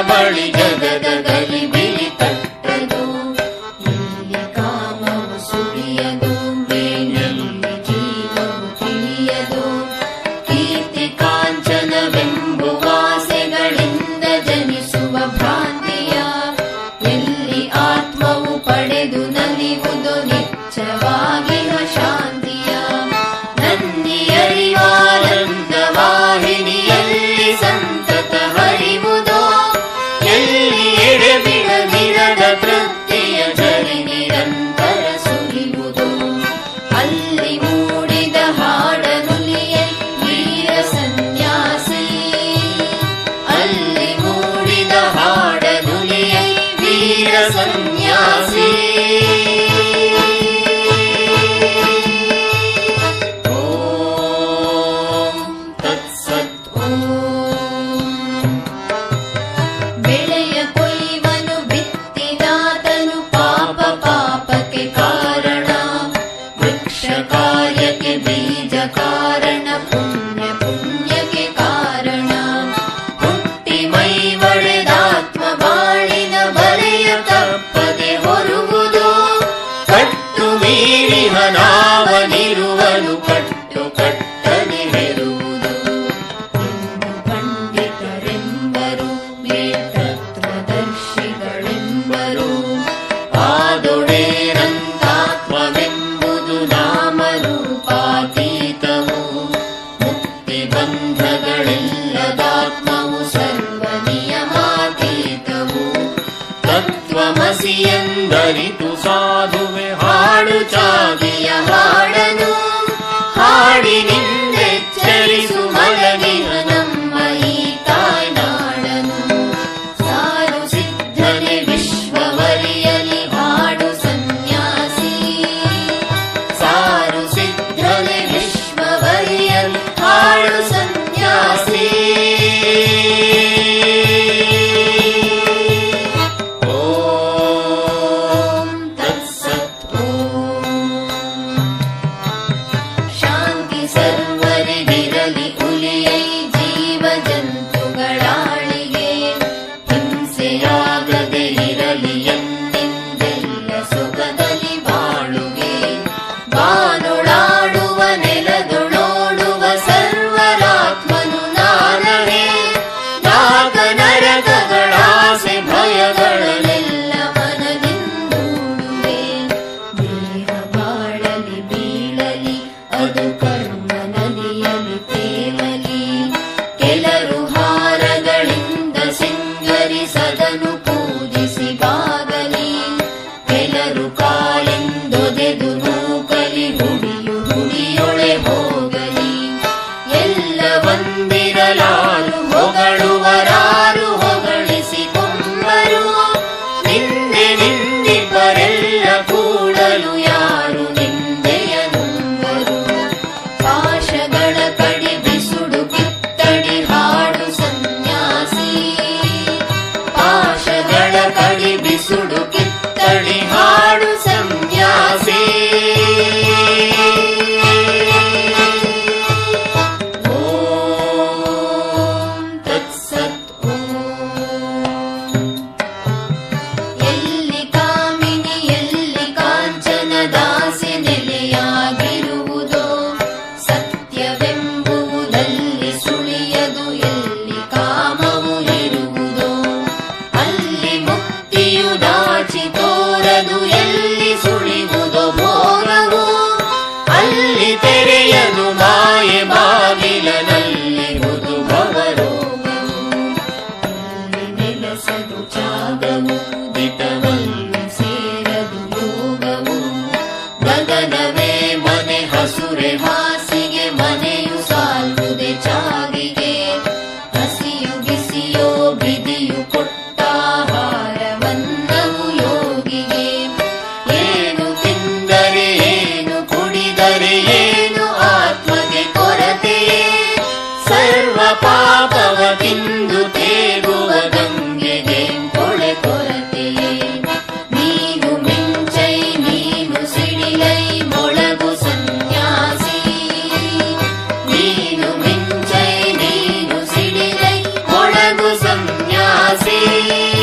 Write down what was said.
ಬಳಿ ಜಗದ ಗಲಿಬಿಲಿ ತಟ್ಟದು. ಎಲ್ಲಿ ಕಾಮವು ಸುಳಿಯದು, ಎಲ್ಲಿ ಜೀವವು ತಿಳಿಯದು. ಕೀರ್ತಿ ಕಾಂಚನವೆಂಬುವ ಆಸೆಗಳಿಂದ ಜನಿಸುವ ಭ್ರಾಂತಿಯ ಎಲ್ಲಿ ಆತ್ಮವು ಪಡೆದು ನಲಿಯುವುದು ನಿಚ್ಚವಾಗಿರುವ ಶಾಂತಿಯ. ನಂದಿಯರಿವಾನಂದ ವಾಹಿನಿಯಲ್ಲಿ ಸಂತತ ಹರಿವುದೋ, ಎಲ್ಲಿ ಎಡೆಬಿಡದಿರದ ತೃಪ್ತಿಯ ಝರಿ ನಿರಂತರ ಸುರಿಯುವುದು. ಅಲ್ಲಿ ಮೂಡಿದ ಹಾಡನುಲಿಯೇ ವೀರ ಸನ್ಯಾಸಿ, ಅಲ್ಲಿ ಮೂಡಿದ ಹಾಡನುಲಿಯೇ ವೀರ ಸನ್ಯಾಸಿ. ಬೆಳೆಯ ಕೊಯ್ವನು ಬಿತ್ತಿದಾತನು ಪಾಪ ಪಾಪಕ್ಕೆ ಕಾರಣ, ವೃಕ್ಷ ಕಾರ್ಯಕ್ಕೆ ಬೀಜ ಕಾರಣ, ಪುಣ್ಯ ಪುಣ್ಯಕ್ಕೆ ಕಾರಣ. ಹುಟ್ಟಿ ಮೈ ಒಡೆದಾತ್ಮ ಬಾಳಿನ ಬಲೆಯ ತಪ್ಪದೆ ಹೊರುವುದು. ಕಟ್ಟು ಮೀರಿಹ ನಾವನಿರುವನು ಕಟ್ಟು ಕಟ್ಟನೆ ಹೆರುವುದು. ಇನ್ನು ಪಂಡಿತರೆಂಬರು ತತ್ವದರ್ಶಿಗಳೆಂಬರು, ಆದೊಡೇರಂತಾತ್ಮವೆಂಬುದು ನಾಮರೂಪಾತೀತವು. ಮುಕ್ತಿ ಬಂಧಗಳೆಲ್ಲದಾತ್ಮವು ಸರ್ವ ನಿಯಮಾತೀತವು. ತತ್ವಮಸಿ ಎಂದರಿತು ಸಾಧುವೆ ಹಾಡು ಚಾಗಿಯ ಹಾಡನು, ಹಾಡಿನಿಂದೆಚ್ಚರಿಸು ಮಲಗಿನ ನಮ್ಮ ಈ ತಾಯ್ನಾಡನು. ಸಾರು ಸಿದ್ಧನೆ ವಿಶ್ವವರಿಯಲಿ ಹಾಡು ಸನ್ಯಾಸಿ, ಸಾರು ಸಿದ್ಧನೆ ವಿಶ್ವವರಿಯಲಿ ಹಾಡು ಸನ್ಯಾಸಿ. ಓಂ ತತ್ಸತ್. ಶಾಂತಿ ಸರ್ವರಿಗಿರಲಿ ಹುಲಿಯೈ ಜೀವ ಜಂತುಗಳಾಳಿಗೆ. ಹಿಂಸೆಯಾಗದೆ ಇರಲಿ ಎಂದೆಲ್ಲ ಸುಖದಲ್ಲಿ ಬಾಳುಗೆ. ಬಾನೊಳಾಡುವ ನೆಲದೊಳೋಡುವ ಸರ್ವರಾತ್ಮನು ನಾನವೇ. ನಾಗ ನರಕಗಳಾಸೆ ಭಯಗಳನ್ನೆಲ್ಲ ಮನದಿಂದೂಡುವೆ. ದೇಹ ಬಾಳಲಿ ಬೀಳಲಿ ಅದು ಕರ್ಮ ನಲಿಯಲಿ ತೇಲಲಿ. ಕೆಲರು ಹಾರಗಳಿಂದ ಸಿಂಗರಿಸದನು ಪೂಜಿಸಿ ಬಾಗಲಿ. ಕೆಲರು ಕಾಲಿಂದೊದೆದು ನೂಕಲಿ ಹುಡಿಯು ಹುಡಿಯೊಳೆ ಹೋಗಲಿ. ಎಲ್ಲ ಒಂದಿರಲಾರು ಹೊಗಳುವರಾರು ಹೊಗಳಿಸಿಕೊಂಬರು. ನಿಂದೆ ನಿಂದಿಬ್ಬರೆಲ್ಲ ಕೂಡಲು ಯಾರು ನಿಂದೆಯ ನುಂಗರು. ಪಾಶಗಳ ಕಡಿ ಬಿಸುಡು ಕಿತ್ತಡಿ ಹಾಡು ಸನ್ಯಾಸಿ, ಪಾಶಗಳ ಕಡಿ ಬಿಸುಡು ಕಿತ್ತಡಿ ಹಾಡು ಸನ್ಯಾಸಿ. ಓಂ ತತ್ಸತ್. ಎಲ್ಲಿ ಕಾಮಿನಿ ಎಲ್ಲಿ ಕಾಂಚನ ದಾಸಿ ನೆಲೆಯಾಗಿರುವುದೋ. ಸತ್ಯವೆಂಬುವುದಲ್ಲಿ ಸುಳಿಯದು ಎಲ್ಲಿ ಕಾಮವು ಇರುವುದೋ. ಅಲ್ಲಿ ಮುಕ್ತಿಯು ದಾಚಿ ತೋರದು ಎಲ್ಲಿ ಸುಳಿವುದೋ ಭೋಗವು. ಅಲ್ಲಿ ತೆರೆಯದು ಮಾಯೆ ಬಾಗಿಲನಲ್ಲಿ ಹುದು ಭವರೋಗವು. ಇಲ್ಲಿ ನೆಲೆಸದು ಚಾಗವು ದಿಟವಲ್ಲಿ ಸೇರದು ಯೋಗವು. ಗಗನವೇ ಮನೆ ಹಸುರೆ ಹಾಸಿಗೆ ಮನೆಯು ಸಾಲುದೆ ಚಾಗಿಗೆ. ಹಸಿಯು ಬಿಸಿಯೋ ಬಿದಿಯು ಕೊಟ್ಟಾಹಾರವನ್ನವು ಯೋಗಿಗೆ. ಏನು ತಿಂದರೆ ಏನು ಕುಡಿದರೆ ಏನು ಆತ್ಮಗೆ ಕೊರತೆಯೇ. ಸರ್ವ ಪಾಪವ ತಿಂದು ತೇಗುವ ಗಂಗೆಗೆ ಕೊಳೆ ಕೊರತೆಯೇ. ನೀನು ಮಿಂಚೈ ನೀನು ಸಿಡಿಲೈ ಮೊಳಗು ಸನ್ಯಾಸಿ. ನೀನು ಮಿಂಚೈ ನೀನು ಸಿಡಿಲೈ ಮೊಳಗು ಸನ್ಯಾಸಿ. ವಾಸಿ